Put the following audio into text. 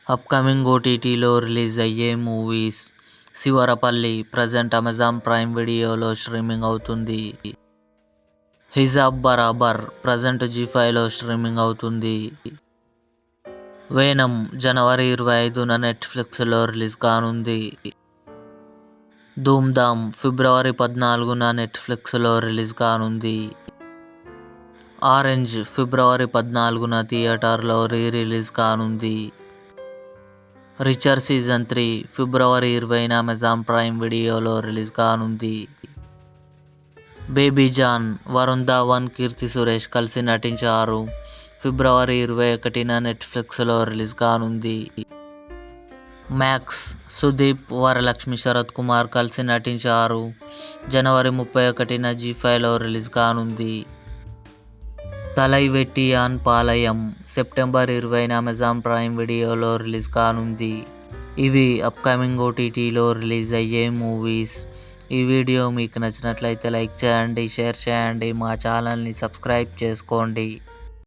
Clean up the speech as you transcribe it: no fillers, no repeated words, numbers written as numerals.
Upcoming ఓటీటీలో release అయ్యే movies. 'Sivarapalli' present Amazon prime వీడియోలో స్ట్రీమింగ్ అవుతుంది. 'హిజాబ్ బరాబర్' ప్రజెంట్ జీ5లో స్ట్రీమింగ్ అవుతుంది. 'వేనం' జనవరి 25న నెట్ఫ్లిక్స్లో రిలీజ్ కానుంది. 'ధూమ్ధామ్' ఫిబ్రవరి 14న నెట్ఫ్లిక్స్లో రిలీజ్ కానుంది. 'ఆరెంజ్' ఫిబ్రవరి 14న థియేటర్లో రిలీజ్ కానుంది. 'రిచర్ సీజన్ 3' ఫిబ్రవరి 20న అమెజాన్ ప్రైమ్ వీడియోలో రిలీజ్ కానుంది. 'బేబీ జాన్' వరుణ్ ధావన్, కీర్తి సురేష్ కలిసి నటించారు. ఫిబ్రవరి 21న నెట్ఫ్లిక్స్లో రిలీజ్ కానుంది. 'మ్యాక్స్' సుదీప్, వరలక్ష్మి శరత్ కుమార్ కలిసి నటించారు. జనవరి 31న జీ5లో రిలీజ్ కానుంది. 'తలైవెట్టియాన్ పాళయం' సెప్టెంబర్ 20న అమెజాన్ ప్రైమ్ వీడియోలో రిలీజ్ కానుంది. ఇవి అప్కమింగ్ ఓటీటీలో రిలీజ్ అయ్యే మూవీస్. ఈ వీడియో మీకు నచ్చినట్లయితే లైక్ చేయండి, షేర్ చేయండి, మా ఛానల్ని సబ్స్క్రైబ్ చేసుకోండి.